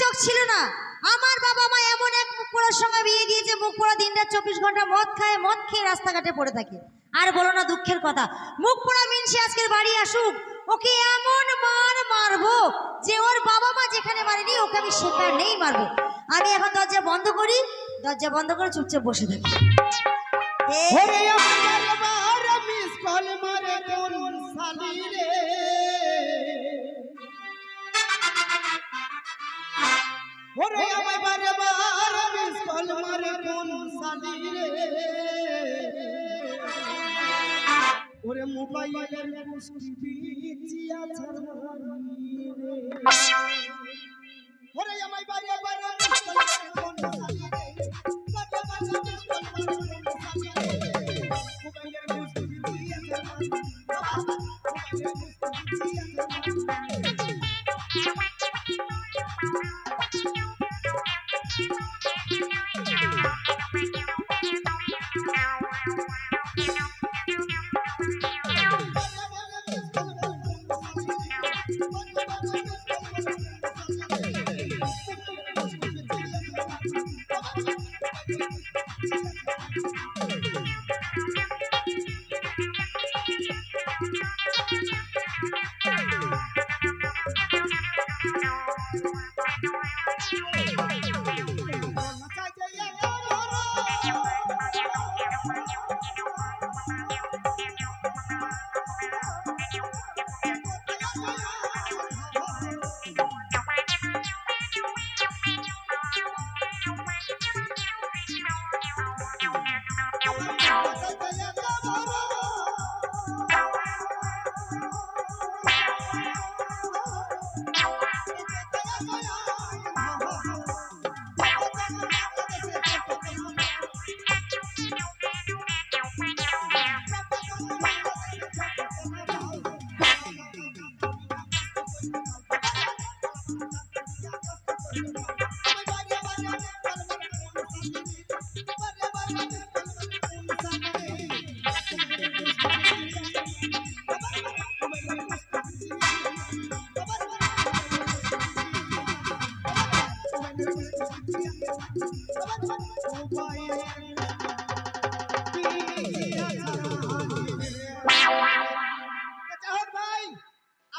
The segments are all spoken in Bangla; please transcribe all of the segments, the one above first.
চোখ ছিল না। আমার বাবা মা এমন এক মুখ পোড়ার সঙ্গে বিয়ে দিয়েছে, মুখ পোড়া দিনরাত 24 ঘন্টা মদ খায়, মদ খেয়ে রাস্তাঘাটে পড়ে থাকে। আর বলো না দুঃখের কথা, মুখ পোড়া মিনসে আজকের বাড়ি আসুক, ওকে এমন মার মারবো যে ওর বাবা মা যেখানে মারেনি ওকে আমি সেখানেই মারবো। আমি এখন দরজা বন্ধ করি, দরজা বন্ধ করে চুপচাপ বসে থাকি। ওরে মোবাইলের মুষ্টি বিচিয়া ছাড়ি রে ওরে আমায় বারে বারে কোন সালি রে বারে বারে মোবাইলের মুষ্টি বিচিয়া ছাড়ি মোবাইলের মুষ্টি বিচিয়া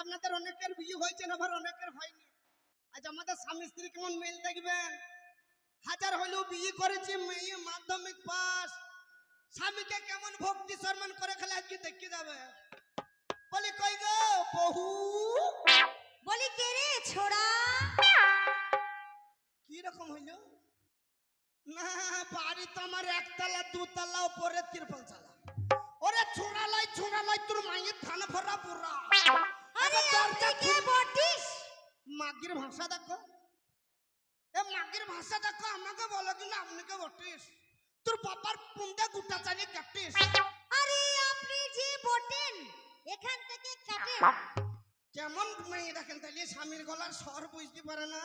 আপনাদের অনেকের বিয়ে হয়েছে না, আবার অনেকের হয়নি। আজ আমাদের স্বামী স্ত্রী কেমন মেল দেখবেন। হাজার হলেও বিয়ে করেছি, মেয়ে মাধ্যমিক পাস, স্বামীকে কেমন ভক্তি সম্মান করে খেলে আজকে দেখে যাবে। বলি কই গো বহু, বলি কে রে ছোড়া, কি রকম হইল না? বাড়ি তো আমার একতলা দুতলা উপরে তিরপল চালা। ওরে ছোড়া লাই তোর মায়ের ধান ভরা পুরা। আরে আপনি কে বটিস? মাগির ভাষা দেখো, এ মাগির ভাষা দেখো, আমাকে বলো কিনা আপনি কে বটিস? তোর বাবার পুন্দে গুটা চালিয়ে কাটিস। আরে আপনি যে বটেন এখান থেকে কাটেন। কেমন মেয়ে দেখেন তাহলে, স্বামীর গলার স্বর বুঝতে পারে না।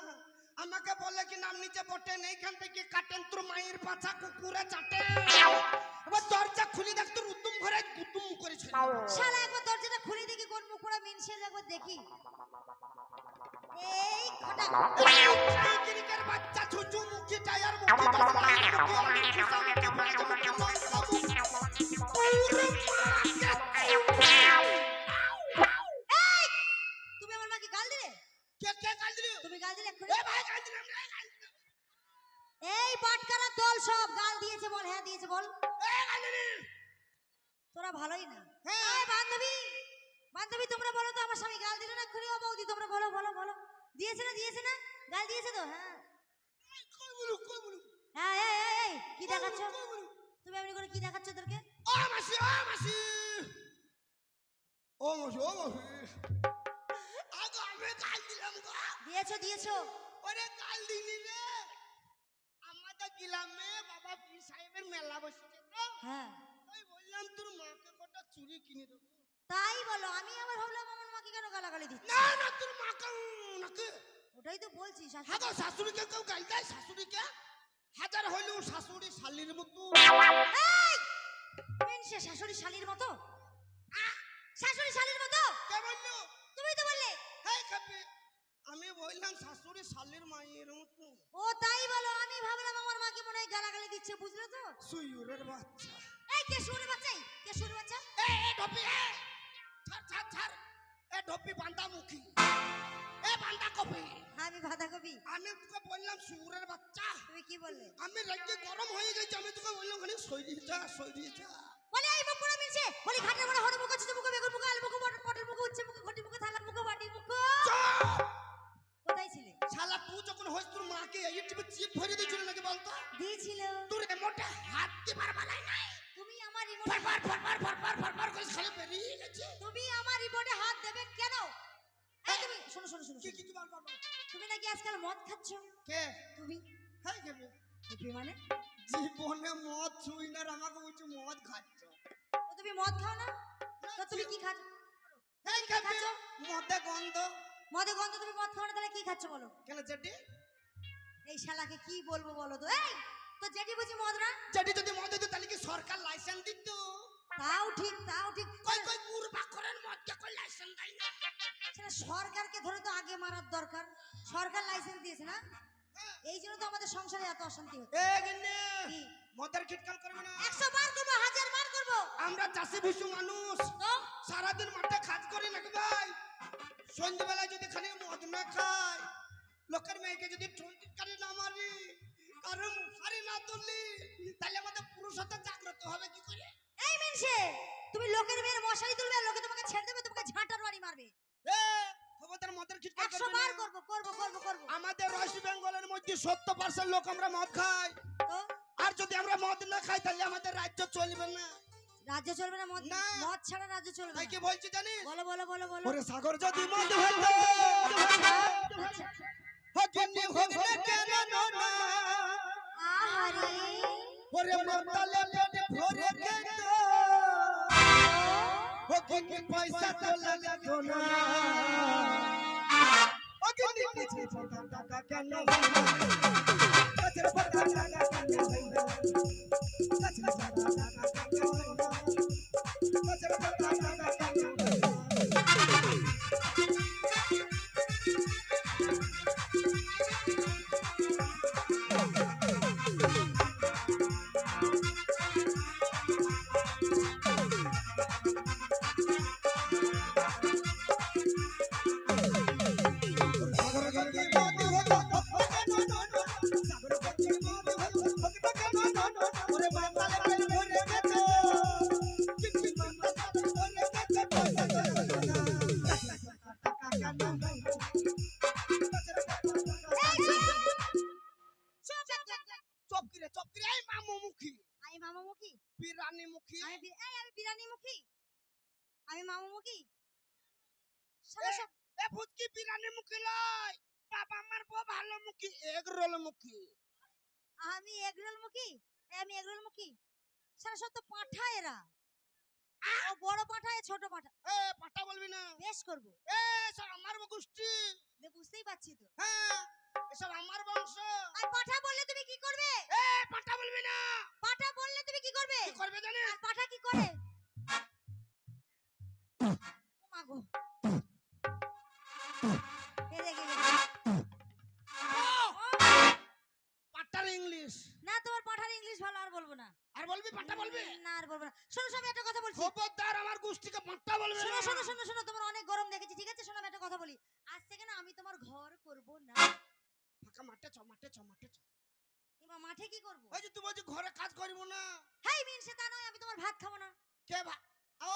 আমাকে বলে কি নাম নিচে বটেন, এইখান থেকে কাটেন, তোর মায়ের পাছা কুকুরে চাটে। এবার দরজা খুলে দেখ, তোর উদ্যম ঘরে গুতুম করেছিল। শালা একবার দরজাটা খুলে দেখি কোন মুখ পোড়া মিনসে একবার দেখি। এই খটা এই কিরিকের বাচ্চা ছুচু মুখি টায়ার মুখি বাবা। তুমি আমার মাকে গাল দিলে? কে গাল দিল? তুমি গাল দিলে এক্ষুনি? এ ভাই গাল দিলাম রে, গাল দিলাম। এই বাটকারা দল সব গাল দিয়েছে বল, হ্যাঁ দিয়েছে বল। এ গাল দিলি। তোরা ভালোই না। হ্যাঁ। এই বান্ধবী, বান্ধবী তোমরা বলো তো আমার স্বামী গাল দিল না এক্ষুনি? ও বৌদি তোমরা বলো বলো বলো, দিয়েছে না গাল দিয়েছে তো? হ্যাঁ কই বলু হ্যাঁ। এই কি দেখাচ্ছ তুমি? এমনি করে কি দেখাচ্ছ তোরকে? ও মাসি আগো আমি গাল দিলাম গো। দিয়েছো ওরে গাল দিলি রে। আমাদের গ্রামে বাবা পীর সাহেবের মেলা বসেছে তো, হ্যাঁ ওই বললাম তোর মাকে কটা চুড়ি কিনে দেবো। তাই বলো? আমি আবার ভাবলাম আমার মাকে কেন গালাগালি দিচ্ছি। না তোর মাকে নাকি, ওটাই তো বলছি। হ্যাঁ গো, শাশুড়িকে কেউ গাল দেয়? শাশুড়িকে হাজার হইলেও শাশুড়ি শালির মতো। সে শাশুড়ি শালির মতো? শাশুড়ি শালির মতো কে বললো? তুমি তো বললে। হেই খাপে, আমি বললাম শাশুড়ি শালির মায়ের ও তাই বলো, আমি ভাবলাম আমার মাকে মনে হয় গালাগালি দিচ্ছে, বুঝলে তো? সুইরের বাচ্চা। এই কে শুনে বাচ্চা, কে শুনে বাচ্চা? এ ঢপি ছাড় ছাড় ছাড়। এ ঢপি বান্দা মুখী, এ বান্দা কপি। আমি বাঁধাকপি। আমি তোকে বললাম সুরের বাচ্চা। তুমি কি বললে? আমি রাজ্যে গরম হয়ে গেছি, আমি তোকে বললাম খালি সরিয়ে যা সরিয়ে যা। বলে এই মুখ পুরো মিলছে, বলি ঘাটের বড় হড় মুখ, ছোট মুখ, বেগুন মুখ, আলু মুখ, পটল মুখ, উচ্ছে মুখ, ঘটি মুখ, থালা মুখ, বাটি মুখ। কোথায় ছিলে? শালা তুই যখন হইস তোর মাকে এই টিপে চিপ ভরে দিয়েছিল নাকি বলতো? দিয়েছিল। তোর এমোটে হাত দিবার বালাই নাই। তুমি আমার রিমোটে ফরফর ফরফর ফরফর ফরফর করে খালি বেরিয়ে গেছে। তুমি আমার রিমোটে হাত দেবে কেন? এই তুমি শোনো শোনো শোনো কি কি কি বল বল বল। তুমি নাকি আজকাল মদ খাচ্ছ? কে? তুমি। হাই কেবে তুমি মানে? জীবনে মদ ছুঁই না, আর আমাকে বলছে মদ খাচ্ছ। ও তুমি মদ খাও না? তো তুমি কি খাচ্ছ? হাই কেবে মদে গন্ধ। মদে গন্ধ, তুমি মদ খাও না, তাহলে কি খাচ্ছ বলো? কেন জেডি? এই শালাকে কি বলবো বলো তো? এই তো জেডি বুঝি মদ না? জেডি যদি মদ দিত তাহলে কি সরকার লাইসেন্স দিত? তাও ঠিক, তাও ঠিক। কই কই কুরবা করেন মদকে কই লাইসেন্স দেয় না? সেটা সরকারকে ধরে তো আগে মারার দরকার। সরকার লাইসেন্স দিয়েছে না, এই জন্য তো আমাদের সংসারে এত অশান্তি হচ্ছে। এ গিন্নি কি? মদের খিটকাল করবে না। 100 বার করবো, 1000 বার করবো। আমরা চাষি ভুষু মানুষ, তো সারাদিন মাঠে কাজ করি নাকি ভাই? সন্ধ্যাবেলায় যদি খালি মদ না খাই, লোকের মেয়েকে যদি ঠুনকারি না মারি, কারণ মুখারি না তুললি, তাহলে আমাদের পুরুষত্ব জাগ্রত হবে কি করে? এই মিনসে, তুমি লোকের মেয়ের মশারি তুলবে, আর লোকে তোমাকে ছেড়ে দেবে, তোমাকে ঝাঁটার বাড়ি মারবে। এ খবরদার মদের খিটকাল 100 করবে বার না। করবো করবো করবো করবো। আমাদের ওয়েস্ট বেঙ্গলের মধ্যে 70% লোক আমরা মদ খাই। তো আর যদি আমরা মদ না খাই তাহলে আমাদের রাজ্য চলবে না। রাজ্য চলবে না? মদ না। মদ ছাড়া রাজ্য চলবে তাই না। কি বলছি জানিস? বলো বলো বলো বলো। ওরে সাগর যদি মদ হতো, হকিনি হোক না কেন না, আহারে ওরে মরতালে পেট ভরে খেত, হকিনি পয়সা তো লাগতো না, হকিনি কিছু টাকা কেন কাছের পড়া টাকা কেন হইলো, কাছের পড়া টাকা কেন হইলো, কাছের পড়া টাকা কেন হইলো। আমি মামামুখী, বিরানি মুখী। আমি বিরানি মুখী, আমি মামামুখী। এ ফুচকি বিরানি মুখী লয়, বাবা আমার বউ ভালো মুখী, এগ রোল মুখী। আমি এগরোল মুখী, আমি এগরোল মুখী। সারা সব তো পাঁঠা এরা। ও বড় পাঁঠা, এ ছোট পাঁঠা। এ পাটা বলবি না, বেশ করবো। এ সব আমার গোষ্ঠী। বুঝতেই পারছি তো। হ্যাঁ এসব আমার বংশ। আর পাঁঠা বললে তুমি কি করবে? এ পাটা বলবি না। পাঁঠা বললে তুমি কি করবে? কি করবে জানিস? আর পাঁঠা কি করে? ও মা গো, হেরে গেলে। পাটার ইংলিশ না, তোমার পাঁঠার ইংলিশ ভালো, আর বলবো না। আর বলবি পাটা বলবি? না আর বলবো না। শোনো শোনো, আমি একটা কথা বলছি। খবরদার আমার গোষ্ঠীকে পাটা বলবি শোনো না। শোনো শোনো শোনো, তোমার অনেক গরম দেখেছি, ঠিক আছে? শোনো, আমি একটা কথা বলি। আজ থেকে না আমি তোমার ঘর করব না। ফাঁকা মাঠে চ মাঠে চ মাঠে চ। এবার মাঠে কি করব? ওই যে তুই বলছিস ঘরে কাজ করিব না। হেই মিন, সে তা নয়, আমি তোমার ভাত খাবো না। কে ভা ও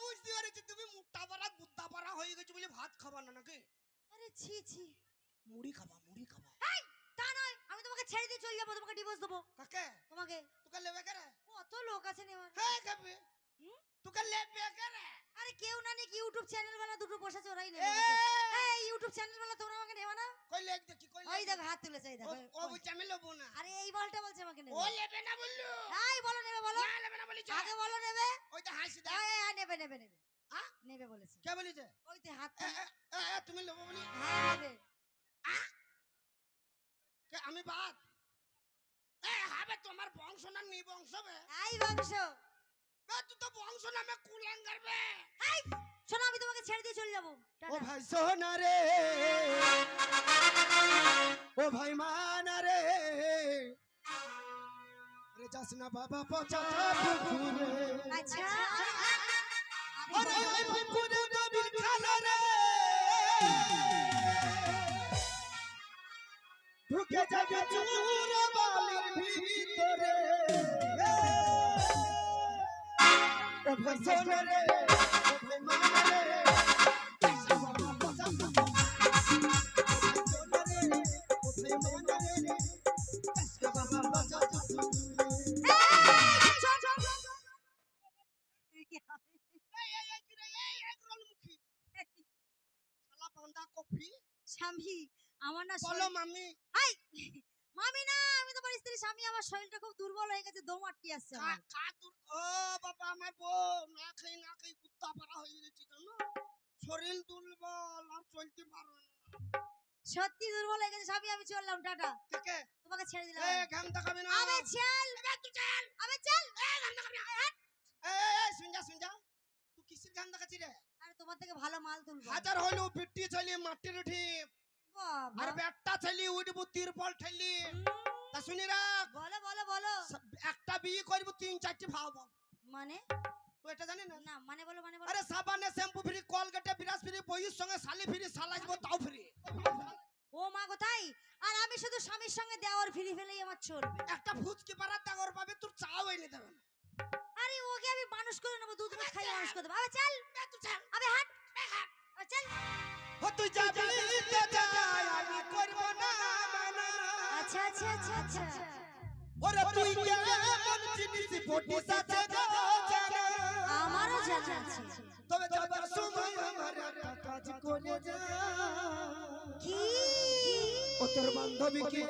বুঝতে পেরেছি, তুমি মুট্টা পাড়া গুদ্দা পাড়া হয়ে গেছো বলে ভাত খাবা না নাকি? আরে ছি ছি। মুড়ি খাবা মুড়ি খাবা। হেই, তা নয়, আমি তোমাকে ছেড়ে দিয়ে চলে যাবো, তোমাকে ডিভোর্স দেবো। কাকে? তোমাকে। তোকে লেবে করে? কত লোক আছে নেওয়ার। হ্যাঁ খাবে। হুম? তোকে লেবে করে? আরে কেউ না নিক, ইউটিউব চ্যানেল वाला দুটো বসেছে, ওরাই এ নেবে। এই ইউটিউব চ্যানেল वाला তোমরা আমাকে নেবে না? কই লেগ দেখি কই ওই লেগ। দেখো হাত তুলেছে, এই দেখো। ও বলছে আমি লব না। আরে এই বলটা বলছে আমাকে নেবে। ও লেবে না বললো। এই বলো নেবে, বলো। না লেবে না বলিছে। আগে বলো নেবে। ওই তো হাসি দে। এই নেবে নেবে নেবে। হ্যাঁ? নেবে বলেছে। কে বলিছে? ওই তো হাত এ, এ, এ, তুমি লব বলি। হ্যাঁ নেবে। কে আমি বাদ? এ হবে তোমার বংশ না নি বংশ বে? এই বংশ। এ তুই তো বংশ নামে কুলাঙ্গার বে। এই শোনো, আমি তোমাকে ছেড়ে দিয়ে চলে যাবো। ও টাটা। ভাই সোনা রে, ও ভাই মানা রে। যাস না বাবা পচা পুকুরে আচ্ছা ওরে ওই পুকুরে নবীর খালা রে ঢুকে যাবে চুর বালির ভিতরে ও ভসনে রে ও বেমানে রে বাবা পচা স্বামী আমার না বলো মামি হাই মামি না আমি তোমার স্ত্রী স্বামী আমার শরীরটা খুব দুর্বল হয়ে গেছে দম আটকে আসছে আমার ও বাবা আমার বউ না খাই কুত্তা পারা হয়ে গেছে জানো শরীর দুর্বল আর চলতে পারো না সত্যি দুর্বল হয়ে গেছে স্বামী আমি চললাম টাটা কে তোমাকে ছেড়ে দিলাম এ ঘাম তাকাবি না আবে চল তুই চল আবে চল এ ঘাম তাকাবি না শুন যা তুই কিসের ঘাম দেখাচ্ছিস রে আরে তোমার থেকে ভালো মাল তুলবো হাজার হলো পিটি চলি মাটির উঠি বাবা আর বেটা চলি উঠবো তিরপল ঠেলি তা শুনি রাখ বলো বলো বলো একটা বিয়ে করবো 3-4টি ভাও বল মানে তুই এটা জানি না না মানে বলো আরে সাবানে শ্যাম্পু ফ্রি কলগেটে বিরাস ফ্রি বইয়ের সঙ্গে শালি ফ্রি সালাইবো তাও ফ্রি ও মা কোথায় আর আমি শুধু স্বামীর সঙ্গে দেওয়ার ফিরি ফেলেই আমার চলবে একটা ফুচকি পাড়া ডাঙর পাবে তোর চাও এনে দেবে না আরে ওকে আমি মানুষ করে নেবো দুধ ভাত খাইয়ে মানুষ করে দেবো আবে চল তুই চল আবে হাট আবে চল ও তুই যাবি তো যাই আমি করব না মানা আচ্ছা আচ্ছা আচ্ছা আচ্ছা ওরে তুই কেমন জিনিস বটি সাথে জানা আমারও জানা আছে তবে যাবার সময় আমার একটা কাজ করে যা কি ও তোর বান্ধবীকে